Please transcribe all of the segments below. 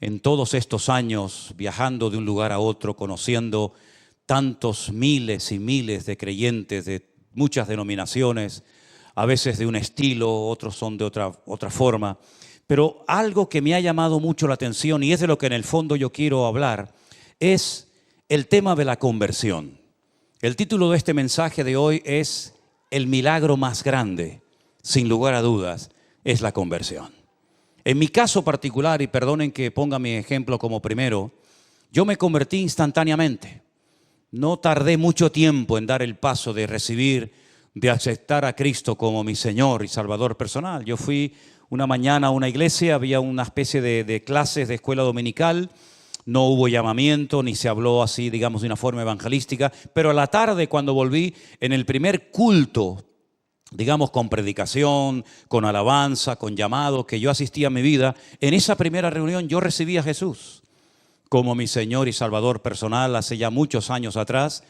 en todos estos años viajando de un lugar a otro, conociendo tantos miles y miles de creyentes de muchas denominaciones, a veces de un estilo, otros son de otra forma. Pero algo que me ha llamado mucho la atención, y es de lo que en el fondo yo quiero hablar, es el tema de la conversión. El título de este mensaje de hoy es El milagro más grande, sin lugar a dudas, es la conversión. En mi caso particular, y perdonen que ponga mi ejemplo como primero, yo me convertí instantáneamente. No tardé mucho tiempo en dar el paso de recibir, de aceptar a Cristo como mi Señor y Salvador personal. Yo fui una mañana a una iglesia, había una especie de clases de escuela dominical, no hubo llamamiento, ni se habló así, digamos, de una forma evangelística, pero a la tarde cuando volví, en el primer culto, digamos, con predicación, con alabanza, con llamado, que yo asistí a mi vida, en esa primera reunión yo recibí a Jesús como mi Señor y Salvador personal hace ya muchos años atrás,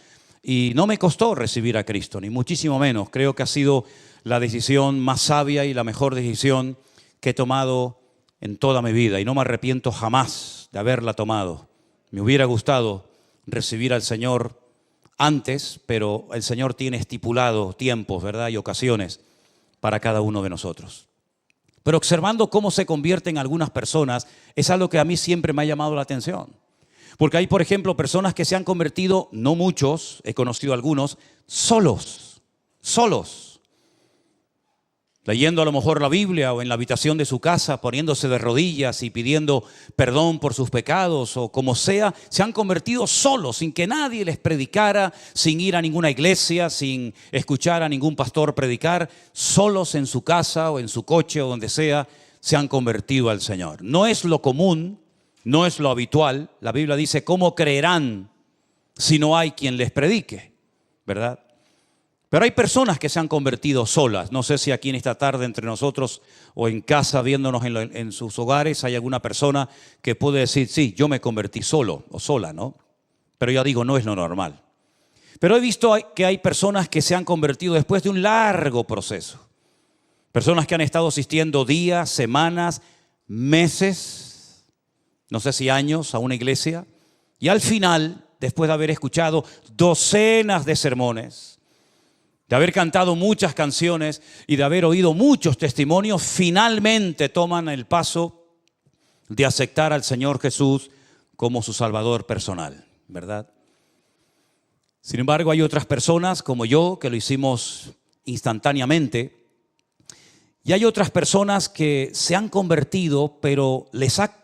y no me costó recibir a Cristo, ni muchísimo menos. Creo que ha sido la decisión más sabia y la mejor decisión que he tomado en toda mi vida, y no me arrepiento jamás de haberla tomado. Me hubiera gustado recibir al Señor antes, pero el Señor tiene estipulado tiempos, ¿verdad?, y ocasiones para cada uno de nosotros. Pero observando cómo se convierten algunas personas, es algo que a mí siempre me ha llamado la atención. Porque hay, por ejemplo, personas que se han convertido, no muchos, he conocido algunos, solos. Leyendo a lo mejor la Biblia o en la habitación de su casa, poniéndose de rodillas y pidiendo perdón por sus pecados o como sea, se han convertido solos, sin que nadie les predicara, sin ir a ninguna iglesia, sin escuchar a ningún pastor predicar, solos en su casa o en su coche o donde sea, se han convertido al Señor. No es lo común, no es lo habitual. La Biblia dice, ¿cómo creerán si no hay quien les predique? ¿Verdad? Pero hay personas que se han convertido solas. No sé si aquí en esta tarde entre nosotros o en casa viéndonos en sus hogares hay alguna persona que puede decir, sí, yo me convertí solo o sola, ¿no? Pero ya digo, no es lo normal. Pero he visto que hay personas que se han convertido después de un largo proceso. Personas que han estado asistiendo días, semanas, meses, no sé si años a una iglesia. Y al final, después de haber escuchado docenas de sermones, de haber cantado muchas canciones y de haber oído muchos testimonios, finalmente toman el paso de aceptar al Señor Jesús como su Salvador personal, ¿verdad? Sin embargo, hay otras personas como yo que lo hicimos instantáneamente, y hay otras personas que se han convertido, pero les ha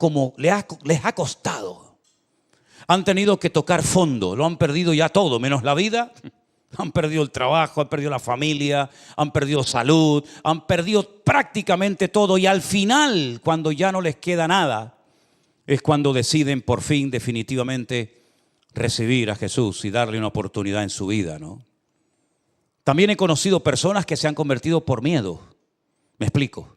costado. Han tenido que tocar fondo, lo han perdido ya todo, menos la vida. Han perdido el trabajo, han perdido la familia, han perdido salud, han perdido prácticamente todo. Y al final, cuando ya no les queda nada, es cuando deciden por fin definitivamente recibir a Jesús y darle una oportunidad en su vida, ¿no? También he conocido personas que se han convertido por miedo. Me explico.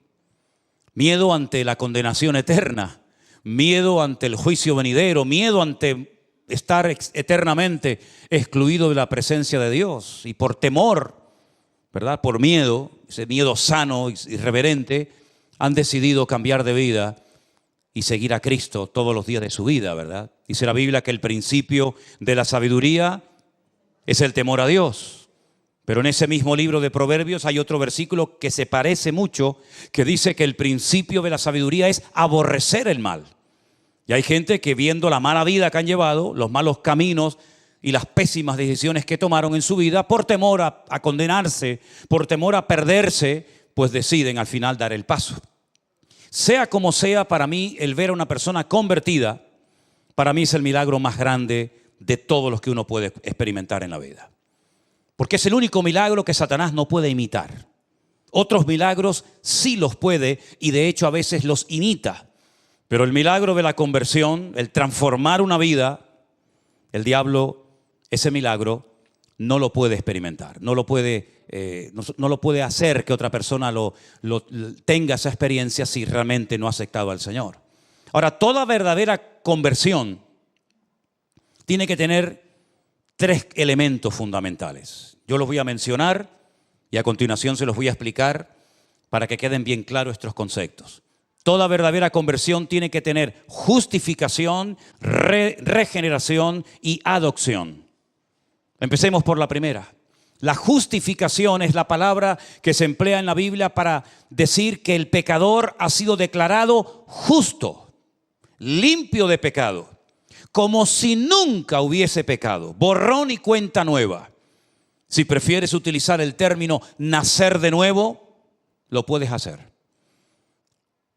Miedo ante la condenación eterna, miedo ante el juicio venidero, miedo ante estar eternamente excluido de la presencia de Dios, y por temor, ¿verdad?, por miedo, ese miedo sano y reverente, han decidido cambiar de vida y seguir a Cristo todos los días de su vida, ¿verdad? Dice la Biblia que el principio de la sabiduría es el temor a Dios. Pero en ese mismo libro de Proverbios hay otro versículo que se parece mucho, que dice que el principio de la sabiduría es aborrecer el mal. Y hay gente que, viendo la mala vida que han llevado, los malos caminos y las pésimas decisiones que tomaron en su vida, por temor a condenarse, por temor a perderse, pues deciden al final dar el paso. Sea como sea, para mí el ver a una persona convertida, para mí es el milagro más grande de todos los que uno puede experimentar en la vida. Porque es el único milagro que Satanás no puede imitar. Otros milagros sí los puede, y de hecho a veces los imita. Pero el milagro de la conversión, el transformar una vida, el diablo, ese milagro, no lo puede experimentar, no lo puede hacer que otra persona tenga esa experiencia si realmente no ha aceptado al Señor. Ahora, toda verdadera conversión tiene que tener tres elementos fundamentales. Yo los voy a mencionar y a continuación se los voy a explicar para que queden bien claros estos conceptos. Toda verdadera conversión tiene que tener justificación, regeneración y adopción. Empecemos por la primera. La justificación es la palabra que se emplea en la Biblia para decir que el pecador ha sido declarado justo, limpio de pecado, como si nunca hubiese pecado, borrón y cuenta nueva. Si prefieres utilizar el término nacer de nuevo, lo puedes hacer.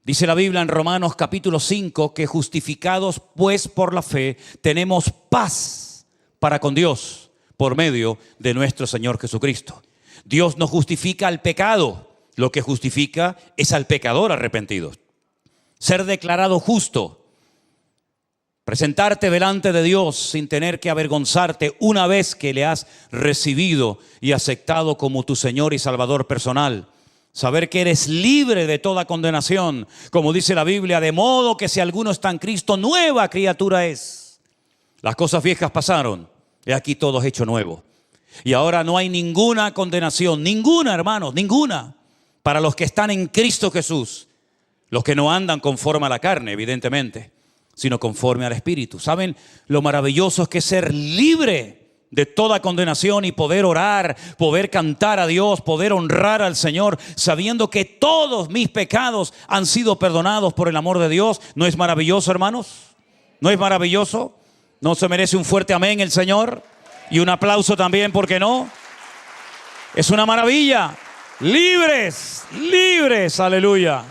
Dice la Biblia en Romanos capítulo 5 que justificados pues por la fe tenemos paz para con Dios por medio de nuestro Señor Jesucristo. Dios no justifica al pecado, lo que justifica es al pecador arrepentido. Ser declarado justo, presentarte delante de Dios sin tener que avergonzarte una vez que le has recibido y aceptado como tu Señor y Salvador personal. Saber que eres libre de toda condenación, como dice la Biblia, de modo que si alguno está en Cristo, nueva criatura es. Las cosas viejas pasaron, y aquí todo es hecho nuevo. Y ahora no hay ninguna condenación, ninguna, hermanos, ninguna, para los que están en Cristo Jesús. Los que no andan conforme a la carne, evidentemente, sino conforme al Espíritu. ¿Saben lo maravilloso es que ser libre de toda condenación y poder orar, poder cantar a Dios, poder honrar al Señor, sabiendo que todos mis pecados han sido perdonados por el amor de Dios? ¿No es maravilloso, hermanos? ¿No es maravilloso? ¿No se merece un fuerte amén el Señor? Y un aplauso también, ¿por qué no? Es una maravilla. Libres, libres, aleluya.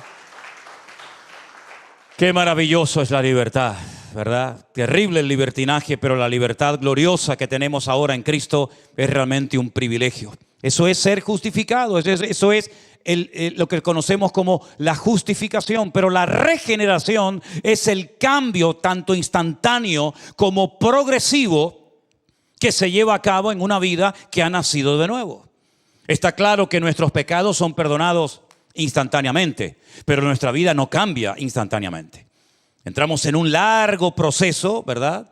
Qué maravilloso es la libertad, ¿verdad? Terrible el libertinaje, pero la libertad gloriosa que tenemos ahora en Cristo es realmente un privilegio. Eso es ser justificado, eso es lo que conocemos como la justificación. Pero la regeneración es el cambio tanto instantáneo como progresivo que se lleva a cabo en una vida que ha nacido de nuevo. Está claro que nuestros pecados son perdonados instantáneamente, pero nuestra vida no cambia instantáneamente. Entramos en un largo proceso, ¿verdad?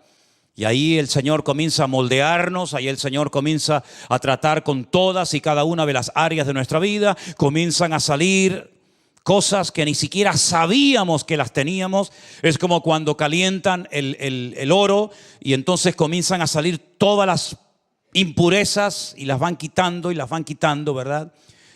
Y ahí el Señor comienza a moldearnos, ahí el Señor comienza a tratar con todas y cada una de las áreas de nuestra vida. Comienzan a salir cosas que ni siquiera sabíamos que las teníamos. Es como cuando calientan el oro y entonces comienzan a salir todas las impurezas y las van quitando, ¿verdad?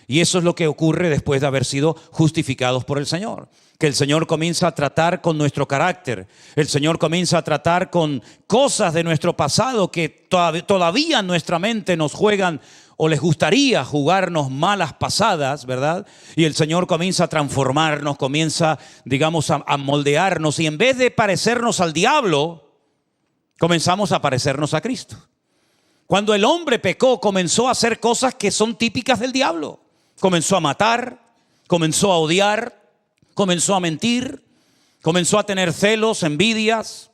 Y eso es lo que ocurre después de haber sido justificados por el Señor. Que el Señor comienza a tratar con nuestro carácter. El Señor comienza a tratar con cosas de nuestro pasado que todavía en nuestra mente nos juegan o les gustaría jugarnos malas pasadas, ¿verdad? Y el Señor comienza a transformarnos, comienza, digamos, a moldearnos. Y en vez de parecernos al diablo, comenzamos a parecernos a Cristo. Cuando el hombre pecó, comenzó a hacer cosas que son típicas del diablo. Comenzó a matar, comenzó a odiar, comenzó a mentir, comenzó a tener celos, envidias,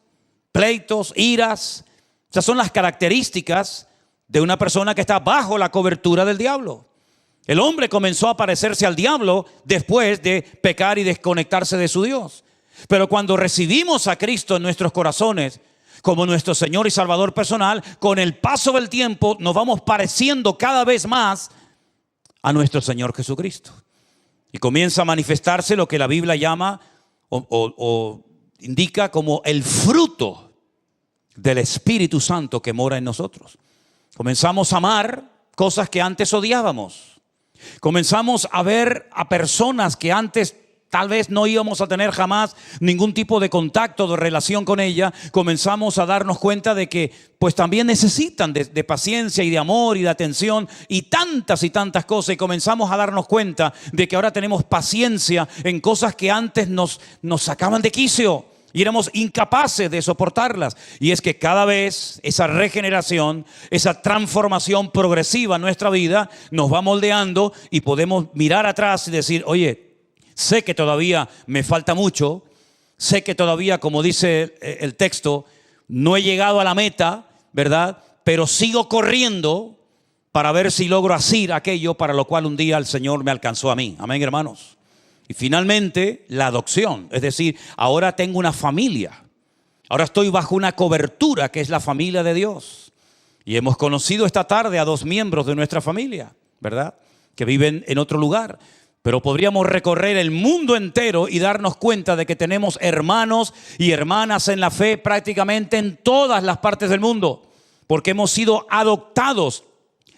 pleitos, iras. Esas son las características de una persona que está bajo la cobertura del diablo. El hombre comenzó a parecerse al diablo después de pecar y desconectarse de su Dios. Pero cuando recibimos a Cristo en nuestros corazones como nuestro Señor y Salvador personal, con el paso del tiempo nos vamos pareciendo cada vez más a nuestro Señor Jesucristo. Y comienza a manifestarse lo que la Biblia llama o indica como el fruto del Espíritu Santo que mora en nosotros. Comenzamos a amar cosas que antes odiábamos. Comenzamos a ver a personas que antes tal vez no íbamos a tener jamás ningún tipo de contacto, de relación con ella. Comenzamos a darnos cuenta de que pues también necesitan de paciencia y de amor y de atención y tantas cosas. Y comenzamos a darnos cuenta de que ahora tenemos paciencia en cosas que antes nos sacaban de quicio y éramos incapaces de soportarlas. Y es que cada vez esa regeneración, esa transformación progresiva en nuestra vida nos va moldeando y podemos mirar atrás y decir, oye, sé que todavía me falta mucho, sé que todavía, como dice el texto, no he llegado a la meta, ¿verdad? Pero sigo corriendo para ver si logro asir aquello para lo cual un día el Señor me alcanzó a mí. Amén, hermanos. Y finalmente, la adopción. Es decir, ahora tengo una familia. Ahora estoy bajo una cobertura que es la familia de Dios. Y hemos conocido esta tarde a 2 miembros de nuestra familia, ¿verdad? Que viven en otro lugar. Pero podríamos recorrer el mundo entero y darnos cuenta de que tenemos hermanos y hermanas en la fe prácticamente en todas las partes del mundo, porque hemos sido adoptados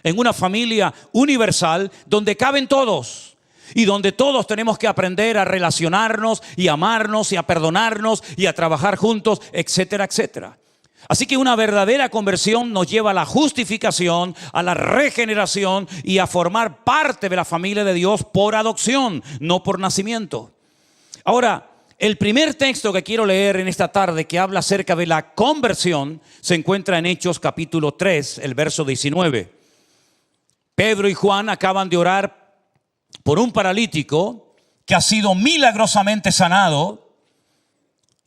en una familia universal donde caben todos y donde todos tenemos que aprender a relacionarnos y amarnos y a perdonarnos y a trabajar juntos, etcétera, etcétera. Así que una verdadera conversión nos lleva a la justificación, a la regeneración y a formar parte de la familia de Dios por adopción, no por nacimiento. Ahora, el primer texto que quiero leer en esta tarde que habla acerca de la conversión se encuentra en Hechos capítulo 3, el verso 19. Pedro y Juan acaban de orar por un paralítico que ha sido milagrosamente sanado.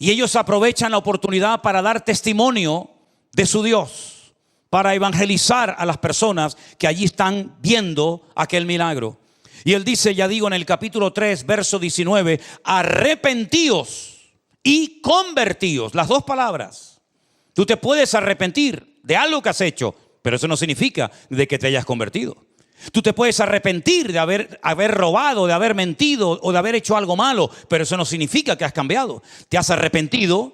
Y ellos aprovechan la oportunidad para dar testimonio de su Dios, para evangelizar a las personas que allí están viendo aquel milagro. Y él dice, ya digo, en el capítulo 3, verso 19, arrepentíos y convertíos. Las dos palabras. Tú te puedes arrepentir de algo que has hecho, pero eso no significa de que te hayas convertido. Tú te puedes arrepentir de haber robado, de haber mentido o de haber hecho algo malo, pero eso no significa que has cambiado. Te has arrepentido,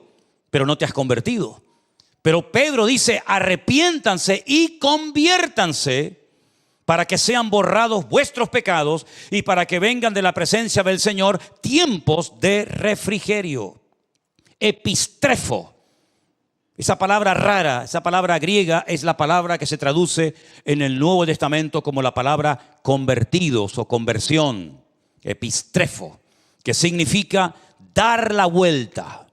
pero no te has convertido. Pero Pedro dice, arrepiéntanse y conviértanse para que sean borrados vuestros pecados y para que vengan de la presencia del Señor tiempos de refrigerio. Epistrefo. Esa palabra rara, esa palabra griega es la palabra que se traduce en el Nuevo Testamento como la palabra convertidos o conversión, epistrefo, que significa dar la vuelta,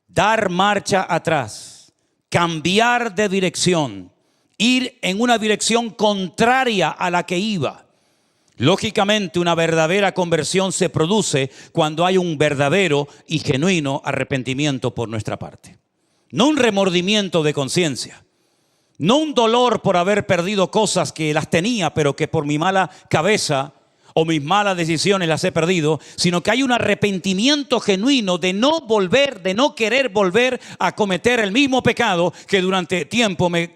dar marcha atrás, cambiar de dirección, ir en una dirección contraria a la que iba. Lógicamente, una verdadera conversión se produce cuando hay un verdadero y genuino arrepentimiento por nuestra parte. No un remordimiento de conciencia, no un dolor por haber perdido cosas que las tenía, pero que por mi mala cabeza o mis malas decisiones las he perdido, sino que hay un arrepentimiento genuino de no volver, de no querer volver a cometer el mismo pecado que durante tiempo me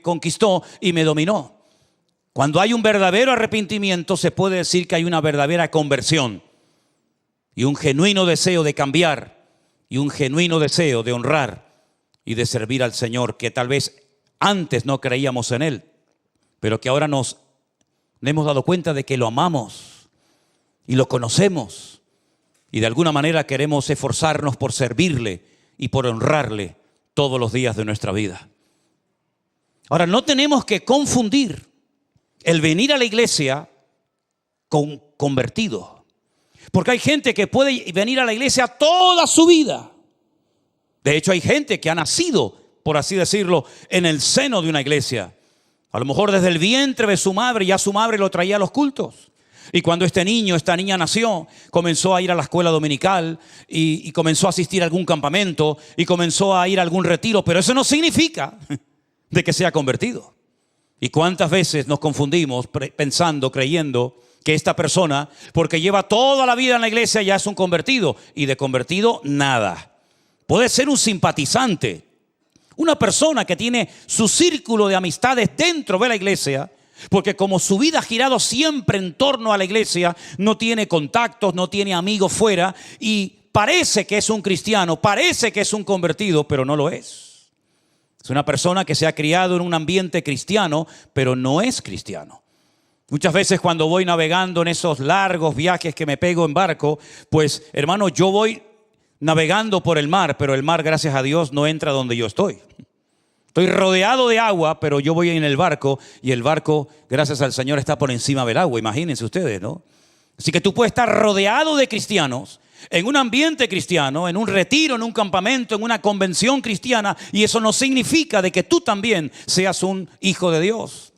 conquistó y me dominó. Cuando hay un verdadero arrepentimiento, se puede decir que hay una verdadera conversión y un genuino deseo de cambiar. Y un genuino deseo de honrar y de servir al Señor, que tal vez antes no creíamos en Él, pero que ahora nos hemos dado cuenta de que lo amamos y lo conocemos. Y de alguna manera queremos esforzarnos por servirle y por honrarle todos los días de nuestra vida. Ahora, no tenemos que confundir el venir a la iglesia con convertido. Porque hay gente que puede venir a la iglesia toda su vida. De hecho, hay gente que ha nacido, por así decirlo, en el seno de una iglesia. A lo mejor desde el vientre de su madre, ya su madre lo traía a los cultos. Y cuando esta niña nació, comenzó a ir a la escuela dominical y comenzó a asistir a algún campamento y comenzó a ir a algún retiro. Pero eso no significa de que sea convertido. ¿Y cuántas veces nos confundimos pensando, creyendo que esta persona, porque lleva toda la vida en la iglesia, ya es un convertido? Y de convertido, nada. Puede ser un simpatizante, una persona que tiene su círculo de amistades dentro de la iglesia, porque como su vida ha girado siempre en torno a la iglesia, no tiene contactos, no tiene amigos fuera, y parece que es un cristiano, parece que es un convertido, pero no lo es. Es una persona que se ha criado en un ambiente cristiano, pero no es cristiano. Muchas veces cuando voy navegando en esos largos viajes que me pego en barco, pues hermano, yo voy navegando por el mar, pero el mar, gracias a Dios, no entra donde yo estoy. Estoy rodeado de agua, pero yo voy en el barco y el barco, gracias al Señor, está por encima del agua. Imagínense ustedes, ¿no? Así que tú puedes estar rodeado de cristianos, en un ambiente cristiano, en un retiro, en un campamento, en una convención cristiana, y eso no significa de que tú también seas un hijo de Dios.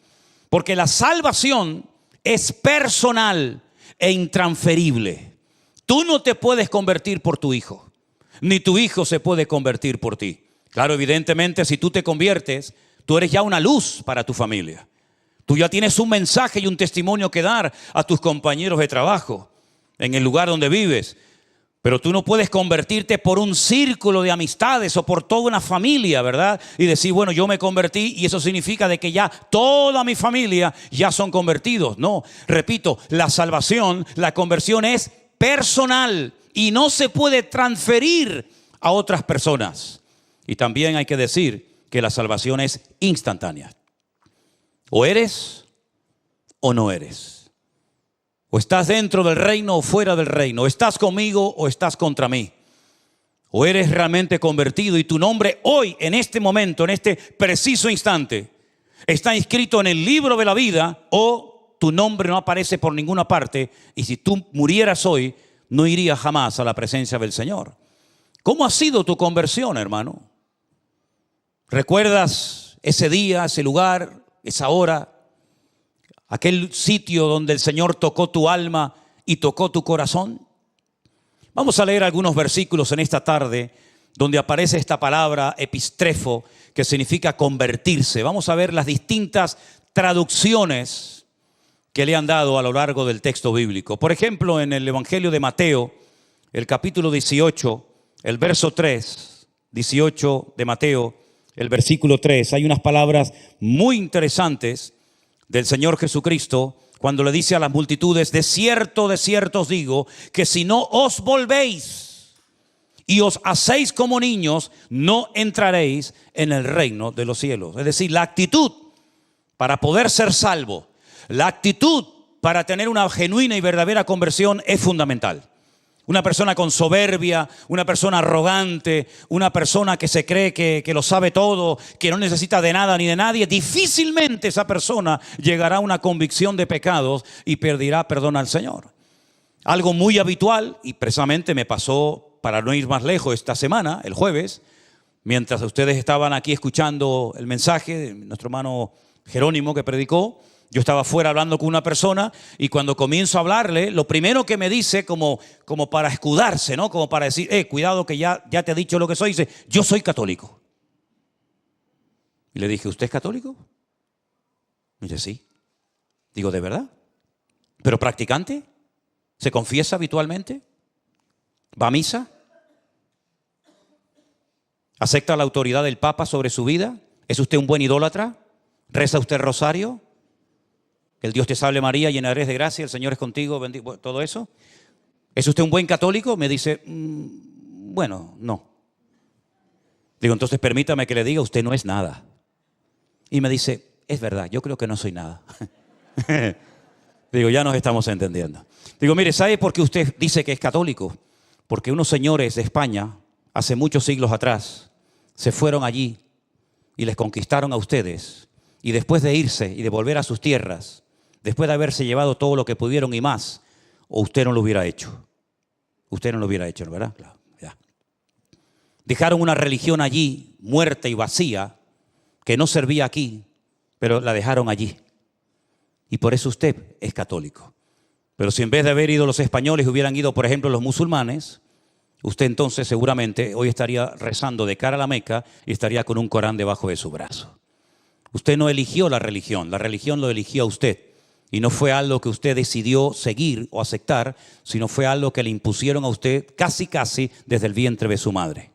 Porque la salvación es personal e intransferible. Tú no te puedes convertir por tu hijo, ni tu hijo se puede convertir por ti. Claro, evidentemente, si tú te conviertes, tú eres ya una luz para tu familia. Tú ya tienes un mensaje y un testimonio que dar a tus compañeros de trabajo, en el lugar donde vives. Pero tú no puedes convertirte por un círculo de amistades o por toda una familia, ¿verdad? Y decir, bueno, yo me convertí y eso significa de que ya toda mi familia ya son convertidos. No, repito, la salvación, la conversión es personal y no se puede transferir a otras personas. Y también hay que decir que la salvación es instantánea. O eres o no eres. O estás dentro del reino o fuera del reino. O estás conmigo o estás contra mí. O eres realmente convertido y tu nombre hoy, en este momento, en este preciso instante, está inscrito en el libro de la vida, o tu nombre no aparece por ninguna parte. Y si tú murieras hoy, no irías jamás a la presencia del Señor. ¿Cómo ha sido tu conversión, hermano? ¿Recuerdas ese día, ese lugar, esa hora? Aquel sitio donde el Señor tocó tu alma y tocó tu corazón. Vamos a leer algunos versículos en esta tarde donde aparece esta palabra epistrefo, que significa convertirse. Vamos a ver las distintas traducciones que le han dado a lo largo del texto bíblico. Por ejemplo, en el Evangelio de Mateo, el capítulo 18, el verso 3, 18 de Mateo, el versículo 3, hay unas palabras muy interesantes del Señor Jesucristo, cuando le dice a las multitudes, de cierto os digo, que si no os volvéis y os hacéis como niños, no entraréis en el reino de los cielos. Es decir, la actitud para poder ser salvo, la actitud para tener una genuina y verdadera conversión es fundamental. Una persona con soberbia, una persona arrogante, una persona que se cree que lo sabe todo, que no necesita de nada ni de nadie, difícilmente esa persona llegará a una convicción de pecados y pedirá perdón al Señor. Algo muy habitual, y precisamente me pasó, para no ir más lejos, esta semana, el jueves, mientras ustedes estaban aquí escuchando el mensaje de nuestro hermano Jerónimo que predicó. Yo estaba fuera hablando con una persona y cuando comienzo a hablarle, lo primero que me dice como para escudarse, ¿no? Como para decir, cuidado que ya te he dicho lo que soy, dice, yo soy católico. Y le dije, ¿usted es católico? Y dice, sí. Digo, ¿de verdad? ¿Pero practicante? ¿Se confiesa habitualmente? ¿Va a misa? ¿Acepta la autoridad del Papa sobre su vida? ¿Es usted un buen idólatra? ¿Reza usted el rosario? El Dios te salve María, llena eres de gracia, el Señor es contigo, bendito, todo eso. ¿Es usted un buen católico? Me dice, bueno, no. Digo, entonces permítame que le diga, usted no es nada. Y me dice, es verdad, yo creo que no soy nada. Digo, ya nos estamos entendiendo. Digo, mire, ¿sabe por qué usted dice que es católico? Porque unos señores de España, hace muchos siglos atrás, se fueron allí y les conquistaron a ustedes. Y después de irse y de volver a sus tierras, después de haberse llevado todo lo que pudieron y más, o usted no lo hubiera hecho. Usted no lo hubiera hecho, ¿verdad? Claro, ya. Dejaron una religión allí, muerta y vacía, que no servía aquí, pero la dejaron allí. Y por eso usted es católico. Pero si en vez de haber ido los españoles hubieran ido, por ejemplo, los musulmanes, usted entonces seguramente hoy estaría rezando de cara a la Meca y estaría con un Corán debajo de su brazo. Usted no eligió la religión lo eligió a usted. Y no fue algo que usted decidió seguir o aceptar, sino fue algo que le impusieron a usted casi desde el vientre de su madre.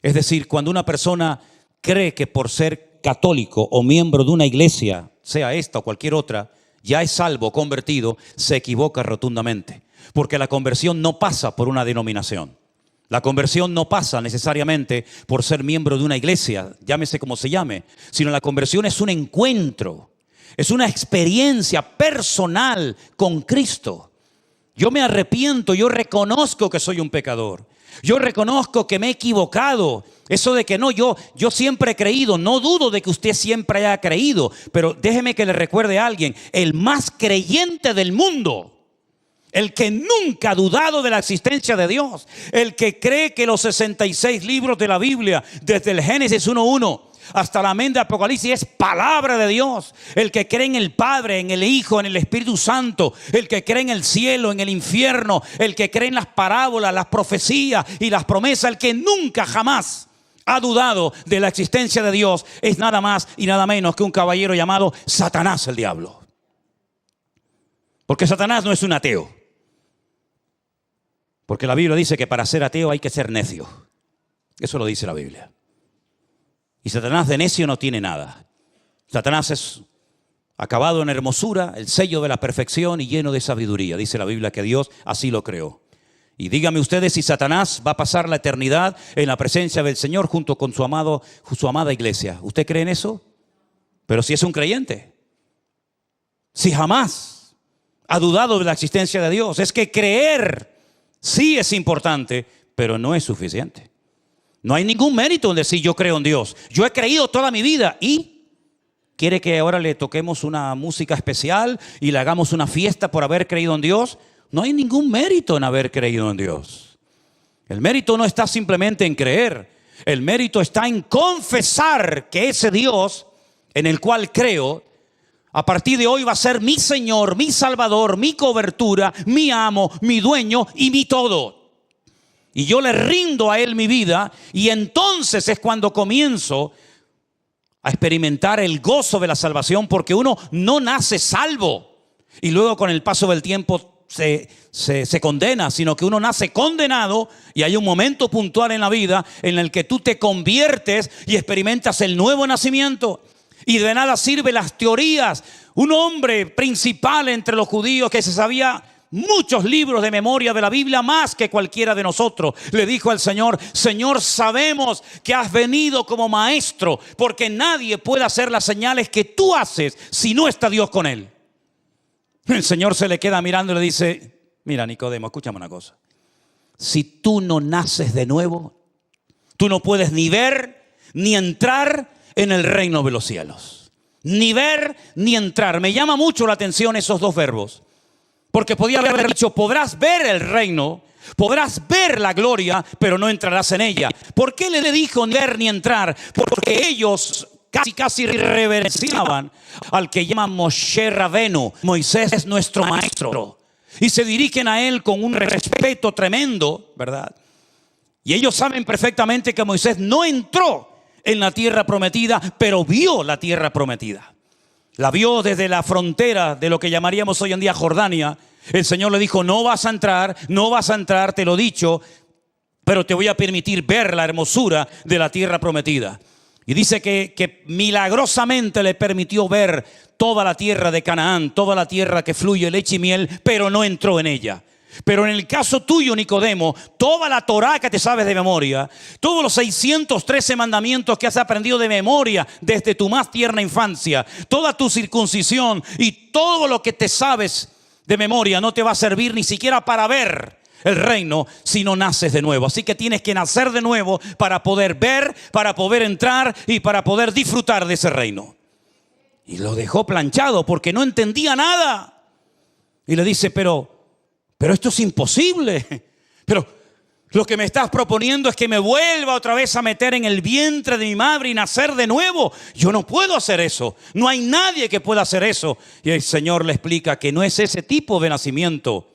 Es decir, cuando una persona cree que por ser católico o miembro de una iglesia, sea esta o cualquier otra, ya es salvo, convertido, se equivoca rotundamente. Porque la conversión no pasa por una denominación. La conversión no pasa necesariamente por ser miembro de una iglesia, llámese como se llame, sino la conversión es un encuentro, es una experiencia personal con Cristo. Yo me arrepiento, yo reconozco que soy un pecador, yo reconozco que me he equivocado. Eso de que no, yo siempre he creído, no dudo de que usted siempre haya creído, pero déjeme que le recuerde a alguien, el más creyente del mundo, el que nunca ha dudado de la existencia de Dios, el que cree que los 66 libros de la Biblia, desde el Génesis 1:1 hasta la amén de Apocalipsis, es palabra de Dios, el que cree en el Padre, en el Hijo, en el Espíritu Santo, el que cree en el cielo, en el infierno, el que cree en las parábolas, las profecías y las promesas, el que nunca jamás ha dudado de la existencia de Dios, es nada más y nada menos que un caballero llamado Satanás, el diablo. Porque Satanás no es un ateo. Porque la Biblia dice que para ser ateo hay que ser necio. Eso lo dice la Biblia. Y Satanás de necio no tiene nada. Satanás es acabado en hermosura, el sello de la perfección y lleno de sabiduría. Dice la Biblia que Dios así lo creó. Y díganme ustedes si Satanás va a pasar la eternidad en la presencia del Señor junto con su amada iglesia. ¿Usted cree en eso? Pero si es un creyente. Si jamás ha dudado de la existencia de Dios. Es que creer sí es importante, pero no es suficiente. No hay ningún mérito en decir yo creo en Dios. Yo he creído toda mi vida y quiere que ahora le toquemos una música especial y le hagamos una fiesta por haber creído en Dios. No hay ningún mérito en haber creído en Dios. El mérito no está simplemente en creer. El mérito está en confesar que ese Dios en el cual creo, a partir de hoy va a ser mi Señor, mi Salvador, mi cobertura, mi amo, mi dueño y mi todo. Y yo le rindo a Él mi vida y entonces es cuando comienzo a experimentar el gozo de la salvación, porque uno no nace salvo y luego con el paso del tiempo se condena, sino que uno nace condenado y hay un momento puntual en la vida en el que tú te conviertes y experimentas el nuevo nacimiento. Y de nada sirven las teorías. Un hombre principal entre los judíos que se sabía muchos libros de memoria de la Biblia, más que cualquiera de nosotros, le dijo al Señor: Señor, sabemos que has venido como maestro, porque nadie puede hacer las señales que tú haces si no está Dios con él. El Señor se le queda mirando y le dice: mira, Nicodemo, escúchame una cosa. Si tú no naces de nuevo, tú no puedes ni ver ni entrar en el reino de los cielos. Ni ver ni entrar. Me llama mucho la atención esos dos verbos. Porque podía haber dicho: podrás ver el reino, podrás ver la gloria, pero no entrarás en ella. ¿Por qué le dijo ni ver ni entrar? Porque ellos casi reverenciaban al que llaman Moshe Rabenu. Moisés es nuestro maestro. Y se dirigen a él con un respeto tremendo, ¿verdad? Y ellos saben perfectamente que Moisés no entró en la tierra prometida, pero vio la tierra prometida. La vio desde la frontera de lo que llamaríamos hoy en día Jordania. El Señor le dijo: no vas a entrar, te lo he dicho, pero te voy a permitir ver la hermosura de la tierra prometida. Y dice que milagrosamente le permitió ver toda la tierra de Canaán, toda la tierra que fluye leche y miel, pero no entró en ella. Pero en el caso tuyo, Nicodemo, toda la Torá que te sabes de memoria, todos los 613 mandamientos que has aprendido de memoria desde tu más tierna infancia, toda tu circuncisión y todo lo que te sabes de memoria no te va a servir ni siquiera para ver el reino si no naces de nuevo. Así que tienes que nacer de nuevo para poder ver, para poder entrar y para poder disfrutar de ese reino. Y lo dejó planchado porque no entendía nada. Y le dice: pero esto es imposible. Pero lo que me estás proponiendo es que me vuelva otra vez a meter en el vientre de mi madre y nacer de nuevo. Yo no puedo hacer eso. No hay nadie que pueda hacer eso. Y el Señor le explica que no es ese tipo de nacimiento,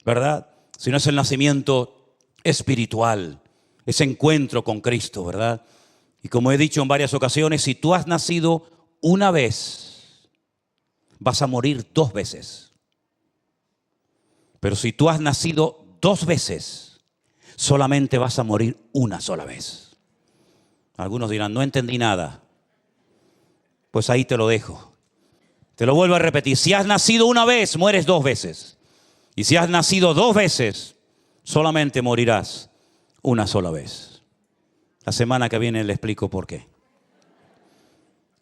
¿verdad? Sino es el nacimiento espiritual, ese encuentro con Cristo, ¿verdad? Y como he dicho en varias ocasiones, si tú has nacido una vez, vas a morir 2 veces. Pero si tú has nacido 2 veces, solamente vas a morir una sola vez. Algunos dirán: no entendí nada. Pues ahí te lo dejo. Te lo vuelvo a repetir: si has nacido una vez, mueres 2 veces. Y si has nacido 2 veces, solamente morirás una sola vez. La semana que viene le explico por qué.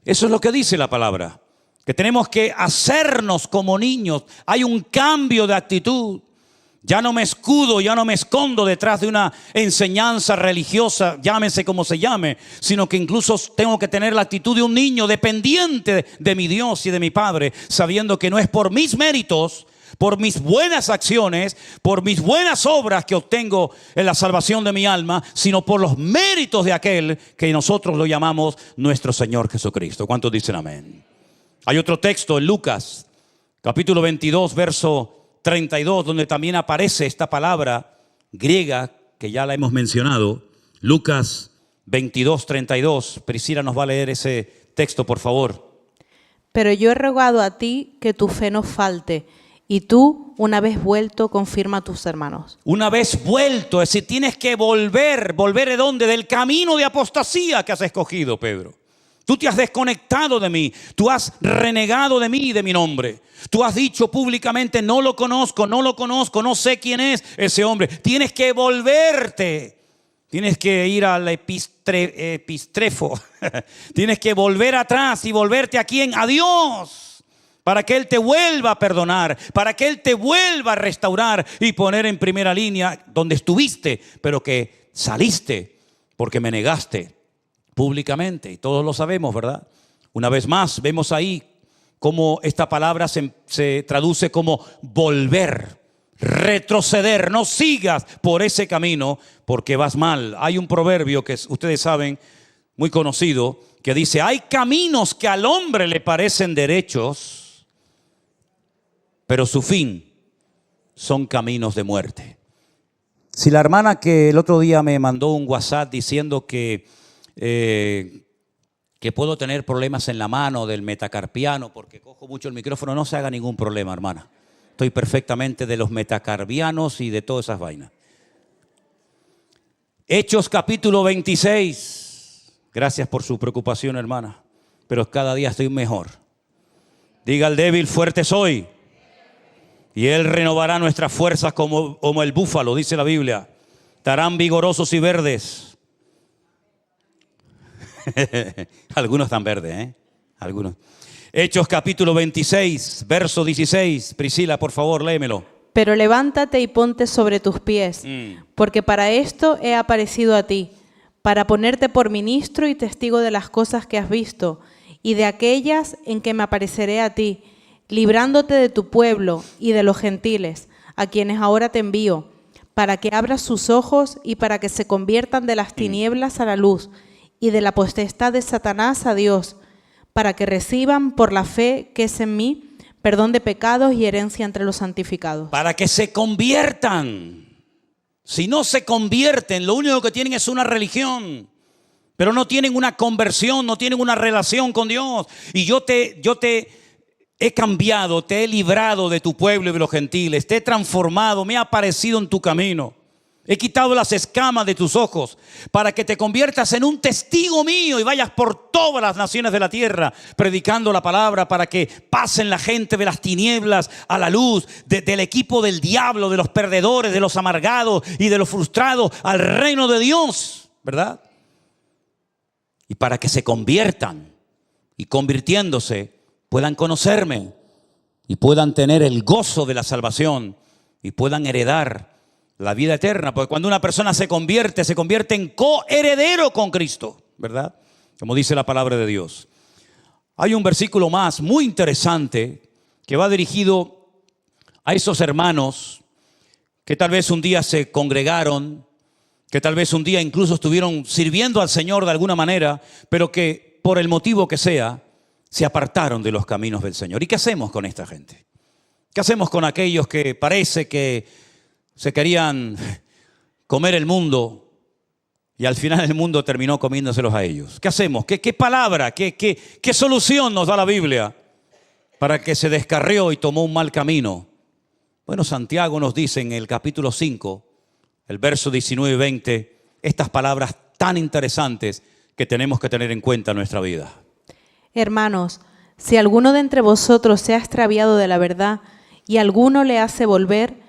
Eso es lo que dice la palabra. Que tenemos que hacernos como niños. Hay un cambio de actitud. Ya no me escudo, ya no me escondo detrás de una enseñanza religiosa, llámese como se llame, sino que incluso tengo que tener la actitud de un niño dependiente de mi Dios y de mi Padre, sabiendo que no es por mis méritos, por mis buenas acciones, por mis buenas obras que obtengo en la salvación de mi alma, sino por los méritos de aquel que nosotros lo llamamos nuestro Señor Jesucristo. ¿Cuántos dicen amén? Hay otro texto en Lucas, capítulo 22, verso 32, donde también aparece esta palabra griega que ya la hemos mencionado. Lucas 22, 32. Priscila nos va a leer ese texto, por favor. Pero yo he rogado a ti que tu fe no falte, Y tú, una vez vuelto, confirma a tus hermanos. Una vez vuelto, es decir, tienes que volver. ¿Volver de dónde? Del camino de apostasía que has escogido, Pedro. Tú te has desconectado de mí, tú has renegado de mí y de mi nombre. Tú has dicho públicamente, no lo conozco, no sé quién es ese hombre. Tienes que volverte. Tienes que ir al epistrefo. Tienes que volver atrás y volverte a quién, a Dios, para que Él te vuelva a perdonar, para que Él te vuelva a restaurar y poner en primera línea donde estuviste, pero que saliste porque me negaste públicamente. Y todos lo sabemos, ¿verdad? Una vez más, vemos ahí cómo esta palabra se traduce como volver, retroceder. No sigas por ese camino porque vas mal. Hay un proverbio que ustedes saben, muy conocido, que dice: hay caminos que al hombre le parecen derechos, pero su fin son caminos de muerte. Si la hermana que el otro día me mandó un WhatsApp diciendo que puedo tener problemas en la mano del metacarpiano porque cojo mucho el micrófono, no se haga ningún problema, hermana. Estoy perfectamente de los metacarpianos y de todas esas vainas. Hechos capítulo 26. Gracias por su preocupación, hermana, pero cada día estoy mejor. Diga al débil, fuerte soy. Y Él renovará nuestras fuerzas como el búfalo, dice la Biblia. Estarán vigorosos y verdes. Algunos están verdes, ¿eh? Algunos. Hechos capítulo 26, verso 16. Priscila, por favor, léemelo. Pero levántate y ponte sobre tus pies, porque para esto he aparecido a ti, para ponerte por ministro y testigo de las cosas que has visto, y de aquellas en que me apareceré a ti, librándote de tu pueblo y de los gentiles, a quienes ahora te envío, para que abras sus ojos y para que se conviertan de las tinieblas a la luz, y de la potestad de Satanás a Dios, para que reciban por la fe que es en mí perdón de pecados y herencia entre los santificados. Para que se conviertan. Si no se convierten, lo único que tienen es una religión, pero no tienen una conversión, no tienen una relación con Dios. Y yo te he cambiado, te he librado de tu pueblo y de los gentiles, te he transformado, me he aparecido en tu camino. He quitado las escamas de tus ojos para que te conviertas en un testigo mío y vayas por todas las naciones de la tierra predicando la palabra, para que pasen la gente de las tinieblas a la luz, del equipo del diablo, de los perdedores, de los amargados y de los frustrados al reino de Dios, ¿verdad? Y para que se conviertan y convirtiéndose puedan conocerme y puedan tener el gozo de la salvación y puedan heredar la vida eterna, porque cuando una persona se convierte en coheredero con Cristo, ¿verdad? Como dice la palabra de Dios. Hay un versículo más muy interesante que va dirigido a esos hermanos que tal vez un día se congregaron, que tal vez un día incluso estuvieron sirviendo al Señor de alguna manera, pero que por el motivo que sea, se apartaron de los caminos del Señor. ¿Y qué hacemos con esta gente? ¿Qué hacemos con aquellos que parece que se querían comer el mundo y al final el mundo terminó comiéndoselos a ellos? ¿Qué hacemos? ¿Qué palabra, qué solución nos da la Biblia para que se descarrió y tomó un mal camino? Bueno, Santiago nos dice en el capítulo 5, el verso 19 y 20, estas palabras tan interesantes que tenemos que tener en cuenta en nuestra vida. Hermanos, si alguno de entre vosotros se ha extraviado de la verdad y alguno le hace volver,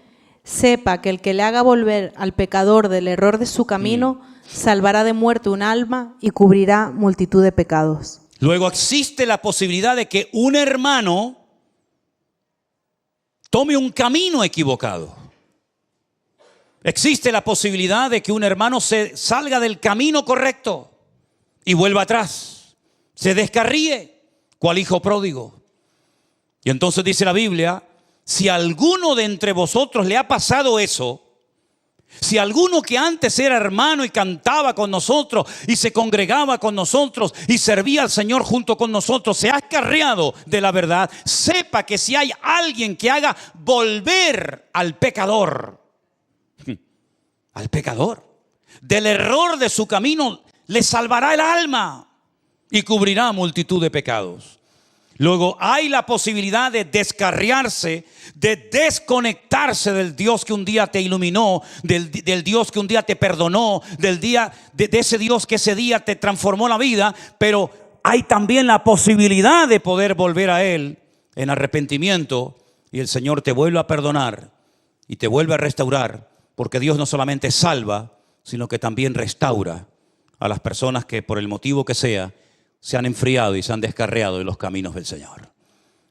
sepa que el que le haga volver al pecador del error de su camino, salvará de muerte un alma y cubrirá multitud de pecados. Luego existe la posibilidad de que un hermano tome un camino equivocado. Existe la posibilidad de que un hermano se salga del camino correcto y vuelva atrás, se descarríe, cual hijo pródigo. Y entonces dice la Biblia: si a alguno de entre vosotros le ha pasado eso, si alguno que antes era hermano y cantaba con nosotros y se congregaba con nosotros y servía al Señor junto con nosotros, se ha escarriado de la verdad, sepa que si hay alguien que haga volver al pecador del error de su camino, le salvará el alma y cubrirá multitud de pecados. Luego hay la posibilidad de descarriarse, de desconectarse del Dios que un día te iluminó, del Dios que un día te perdonó, de ese Dios que ese día te transformó la vida. Pero hay también la posibilidad de poder volver a Él en arrepentimiento, y el Señor te vuelve a perdonar y te vuelve a restaurar, porque Dios no solamente salva, sino que también restaura a las personas que por el motivo que sea se han enfriado y se han descarriado de los caminos del Señor.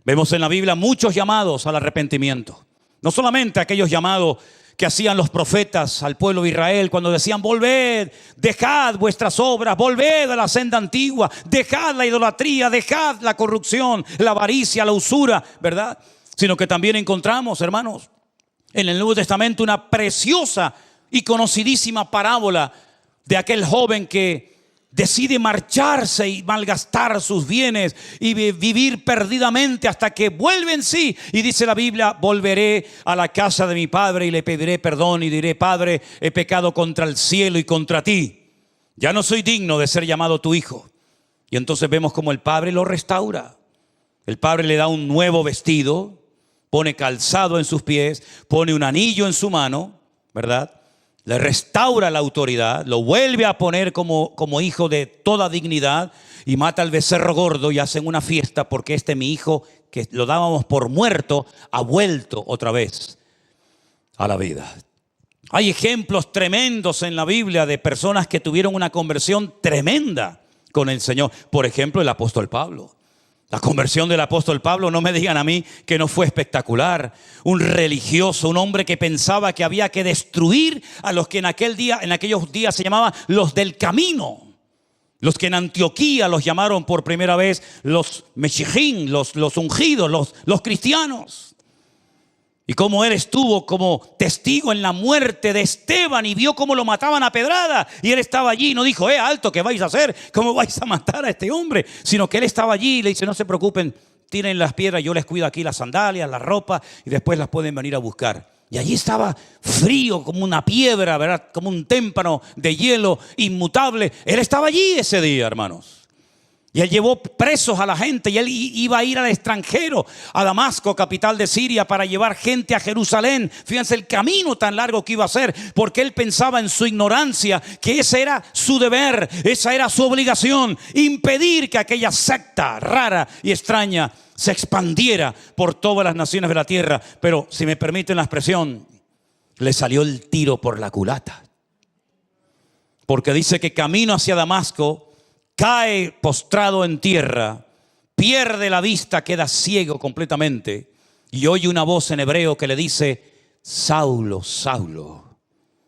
Vemos en la Biblia muchos llamados al arrepentimiento. No solamente aquellos llamados que hacían los profetas al pueblo de Israel cuando decían: volved, dejad vuestras obras, volved a la senda antigua, dejad la idolatría, dejad la corrupción, la avaricia, la usura, ¿verdad? Sino que también encontramos, hermanos, en el Nuevo Testamento una preciosa y conocidísima parábola de aquel joven que decide marcharse y malgastar sus bienes y vivir perdidamente hasta que vuelve en sí. Y dice la Biblia: volveré a la casa de mi padre y le pediré perdón y diré: Padre, he pecado contra el cielo y contra ti. Ya no soy digno de ser llamado tu hijo. Y entonces vemos como el padre lo restaura. El padre le da un nuevo vestido, pone calzado en sus pies, pone un anillo en su mano, ¿verdad? Le restaura la autoridad, lo vuelve a poner como hijo de toda dignidad, y mata al becerro gordo y hacen una fiesta porque mi hijo, que lo dábamos por muerto, ha vuelto otra vez a la vida. Hay ejemplos tremendos en la Biblia de personas que tuvieron una conversión tremenda con el Señor. Por ejemplo, el apóstol Pablo. La conversión del apóstol Pablo, no me digan a mí que no fue espectacular. Un religioso, un hombre que pensaba que había que destruir a los que en aquellos días se llamaban los del camino. Los que en Antioquía los llamaron por primera vez los Meshijín, los ungidos, los cristianos. Y cómo él estuvo como testigo en la muerte de Esteban y vio cómo lo mataban a pedrada. Y él estaba allí y no dijo: alto, ¿qué vais a hacer? ¿Cómo vais a matar a este hombre? Sino que él estaba allí y le dice: no se preocupen, tiren las piedras, yo les cuido aquí las sandalias, la ropa, y después las pueden venir a buscar. Y allí estaba frío como una piedra, ¿verdad? Como un témpano de hielo inmutable. Él estaba allí ese día, hermanos. Y él llevó presos a la gente, y él iba a ir al extranjero, a Damasco, capital de Siria, para llevar gente a Jerusalén. Fíjense el camino tan largo que iba a hacer, porque él pensaba en su ignorancia que ese era su deber, esa era su obligación: impedir que aquella secta rara y extraña se expandiera por todas las naciones de la tierra. Pero, si me permiten la expresión, le salió el tiro por la culata. Porque dice que camino hacia Damasco cae postrado en tierra, pierde la vista, queda ciego completamente, y oye una voz en hebreo que le dice: Saulo, Saulo,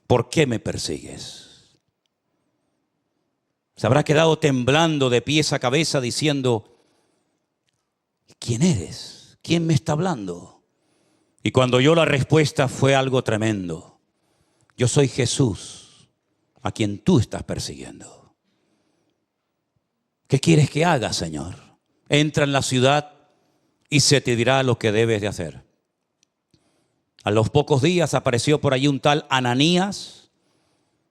¿por qué me persigues? Se habrá quedado temblando de pies a cabeza diciendo: ¿quién eres? ¿Quién me está hablando? Y cuando oyó la respuesta fue algo tremendo: yo soy Jesús, a quien tú estás persiguiendo. ¿Qué quieres que haga, Señor? Entra en la ciudad y se te dirá lo que debes de hacer. A los pocos días apareció por allí un tal Ananías,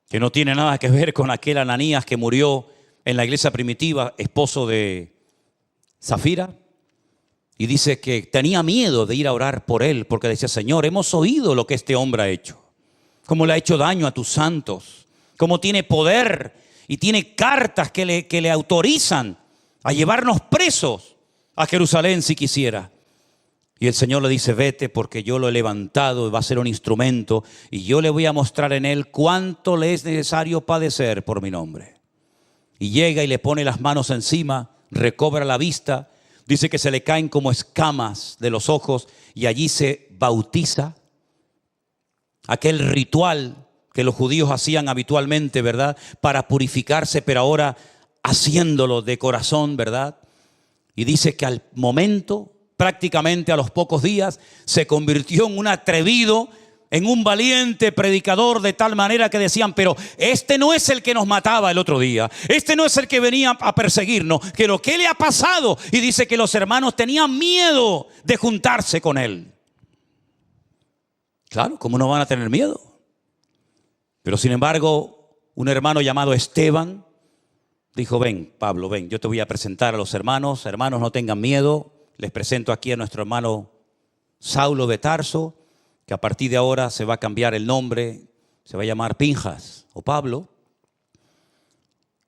que no tiene nada que ver con aquel Ananías que murió en la iglesia primitiva, esposo de Zafira. Y dice que tenía miedo de ir a orar por él, porque decía: Señor, hemos oído lo que este hombre ha hecho, cómo le ha hecho daño a tus santos, cómo tiene poder y tiene cartas que le autorizan a llevarnos presos a Jerusalén si quisiera. Y el Señor le dice: vete, porque yo lo he levantado, va a ser un instrumento, y yo le voy a mostrar en él cuánto le es necesario padecer por mi nombre. Y llega y le pone las manos encima, recobra la vista, dice que se le caen como escamas de los ojos, y allí se bautiza. Aquel ritual que los judíos hacían habitualmente, ¿verdad?, para purificarse, pero ahora haciéndolo de corazón, ¿verdad? Y dice que al momento, prácticamente a los pocos días, se convirtió en un atrevido, en un valiente predicador, de tal manera que decían: pero este no es el que nos mataba el otro día, este no es el que venía a perseguirnos, pero ¿qué le ha pasado? Y dice que los hermanos tenían miedo de juntarse con él. Claro, ¿cómo no van a tener miedo? Pero sin embargo, un hermano llamado Esteban dijo: ven, Pablo, ven, yo te voy a presentar a los hermanos. Hermanos, no tengan miedo, les presento aquí a nuestro hermano Saulo de Tarso, que a partir de ahora se va a cambiar el nombre, se va a llamar Pinjas o Pablo,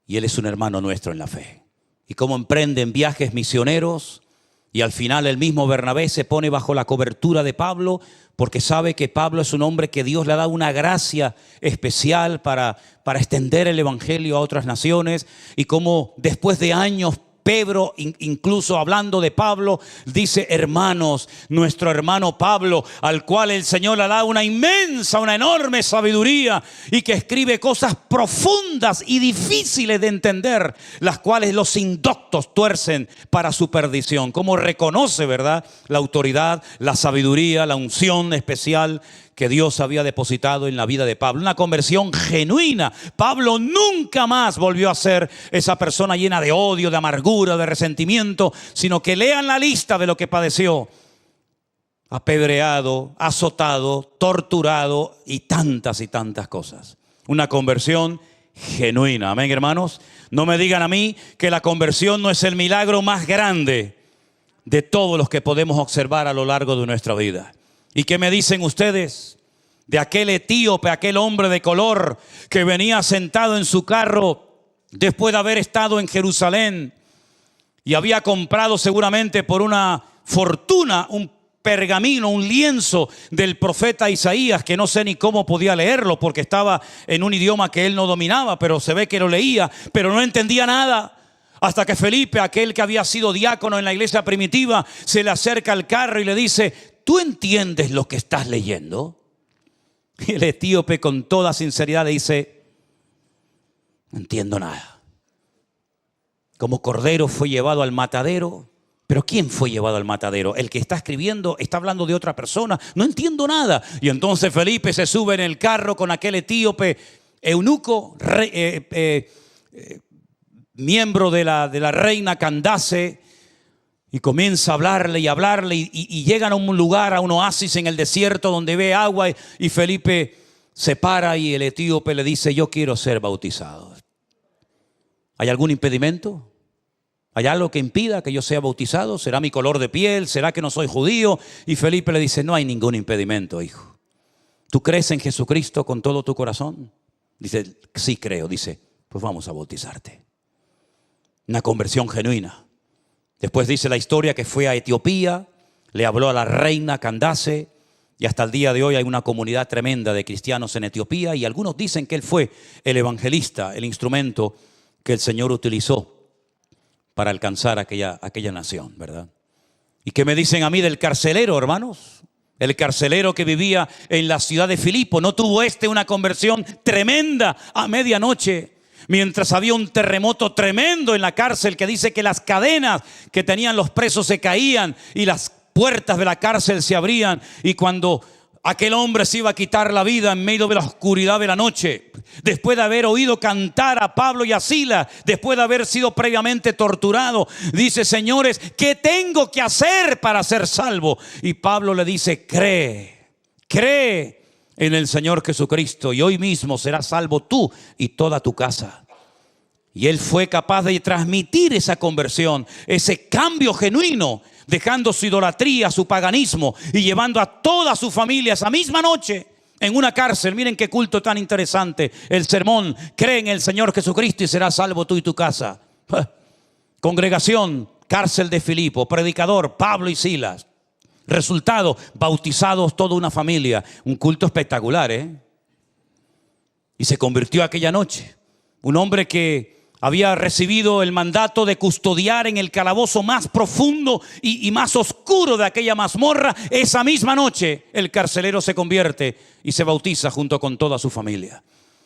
y él es un hermano nuestro en la fe. Y cómo emprenden viajes misioneros, y al final el mismo Bernabé se pone bajo la cobertura de Pablo, porque sabe que Pablo es un hombre que Dios le ha dado una gracia especial para extender el evangelio a otras naciones, y cómo después de años Pedro, incluso hablando de Pablo, dice: hermanos, nuestro hermano Pablo, al cual el Señor le da una inmensa, una enorme sabiduría, y que escribe cosas profundas y difíciles de entender, las cuales los indoctos tuercen para su perdición. Como reconoce, ¿verdad?, la autoridad, la sabiduría, la unción especial que Dios había depositado en la vida de Pablo. Una conversión genuina. Pablo nunca más volvió a ser esa persona llena de odio, de amargura, de resentimiento, sino que lean la lista de lo que padeció: apedreado, azotado, torturado y tantas cosas. Una conversión genuina. Amén, hermanos. No me digan a mí que la conversión no es el milagro más grande de todos los que podemos observar a lo largo de nuestra vida. ¿Y qué me dicen ustedes de aquel etíope, aquel hombre de color que venía sentado en su carro después de haber estado en Jerusalén y había comprado seguramente por una fortuna un pergamino, un lienzo del profeta Isaías, que no sé ni cómo podía leerlo porque estaba en un idioma que él no dominaba, pero se ve que lo leía, pero no entendía nada? Hasta que Felipe, aquel que había sido diácono en la iglesia primitiva, se le acerca al carro y le dice: ¿tú entiendes lo que estás leyendo? Y el etíope con toda sinceridad le dice: no entiendo nada. Como cordero fue llevado al matadero. ¿Pero quién fue llevado al matadero? El que está escribiendo está hablando de otra persona. No entiendo nada. Y entonces Felipe se sube en el carro con aquel etíope eunuco, miembro de la reina Candace, y comienza a hablarle y llegan a un lugar, a un oasis en el desierto donde ve agua, y Felipe se para y el etíope le dice: yo quiero ser bautizado. ¿Hay algún impedimento? ¿Hay algo que impida que yo sea bautizado? ¿Será mi color de piel? ¿Será que no soy judío? Y Felipe le dice: no hay ningún impedimento, hijo. ¿Tú crees en Jesucristo con todo tu corazón? Dice: sí creo. Dice: pues vamos a bautizarte. Una conversión genuina. Después dice la historia que fue a Etiopía, le habló a la reina Candace, y hasta el día de hoy hay una comunidad tremenda de cristianos en Etiopía, y algunos dicen que él fue el evangelista, el instrumento que el Señor utilizó para alcanzar aquella nación, ¿verdad? ¿Y qué me dicen a mí del carcelero, hermanos? El carcelero que vivía en la ciudad de Filipo, ¿no tuvo una conversión tremenda a medianoche? Mientras había un terremoto tremendo en la cárcel que dice que las cadenas que tenían los presos se caían y las puertas de la cárcel se abrían, y cuando aquel hombre se iba a quitar la vida en medio de la oscuridad de la noche, después de haber oído cantar a Pablo y a Silas, después de haber sido previamente torturado, dice: señores, ¿qué tengo que hacer para ser salvo? Y Pablo le dice: cree en el Señor Jesucristo y hoy mismo serás salvo tú y toda tu casa. Y él fue capaz de transmitir esa conversión, ese cambio genuino, dejando su idolatría, su paganismo, y llevando a toda su familia esa misma noche en una cárcel. Miren qué culto tan interesante. El sermón: cree en el Señor Jesucristo y serás salvo tú y tu casa. Congregación, cárcel de Filipo. Predicador, Pablo y Silas. Resultado: bautizados toda una familia. Un culto espectacular, Y se convirtió aquella noche. Un hombre que había recibido el mandato de custodiar en el calabozo más profundo y más oscuro de aquella mazmorra. Esa misma noche el carcelero se convierte y se bautiza junto con toda su familia.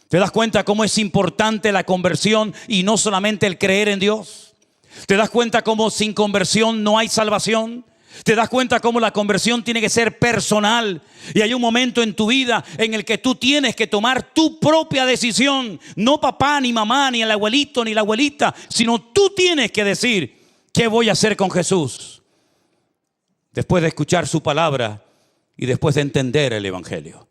¿Te das cuenta cómo es importante la conversión y no solamente el creer en Dios? ¿Te das cuenta cómo sin conversión no hay salvación? ¿Te das cuenta cómo la conversión tiene que ser personal? Y hay un momento en tu vida en el que tú tienes que tomar tu propia decisión. No papá, ni mamá, ni el abuelito, ni la abuelita, sino tú tienes que decir: ¿qué voy a hacer con Jesús? Después de escuchar su palabra y después de entender el evangelio.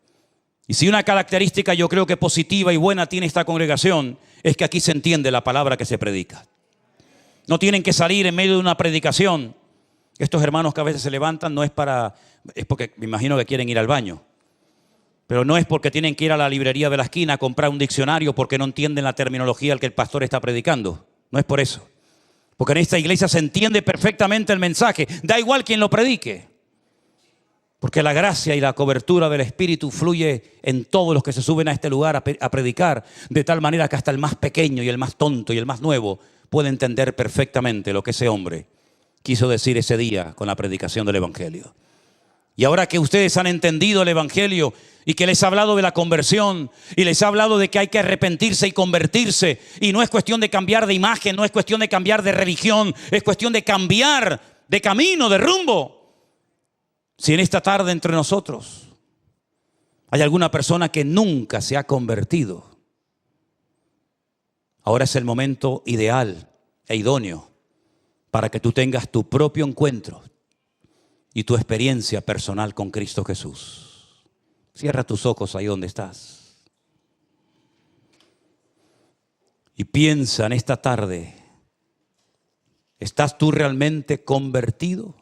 Y si una característica yo creo que positiva y buena tiene esta congregación, es que aquí se entiende la palabra que se predica. No tienen que salir en medio de una predicación Estos hermanos que a veces se levantan es porque me imagino que quieren ir al baño. Pero no es porque tienen que ir a la librería de la esquina a comprar un diccionario porque no entienden la terminología al que el pastor está predicando. No es por eso. Porque en esta iglesia se entiende perfectamente el mensaje. Da igual quien lo predique. Porque la gracia y la cobertura del Espíritu fluye en todos los que se suben a este lugar a predicar. De tal manera que hasta el más pequeño y el más tonto y el más nuevo puede entender perfectamente lo que ese hombre quiso decir ese día con la predicación del Evangelio. Y ahora que ustedes han entendido el Evangelio y que les ha hablado de la conversión y les ha hablado de que hay que arrepentirse y convertirse, y no es cuestión de cambiar de imagen, no es cuestión de cambiar de religión, es cuestión de cambiar de camino, de rumbo. Si en esta tarde entre nosotros hay alguna persona que nunca se ha convertido, ahora es el momento ideal e idóneo para que tú tengas tu propio encuentro y tu experiencia personal con Cristo Jesús. Cierra tus ojos ahí donde estás. Y piensa en esta tarde, ¿estás tú realmente convertido?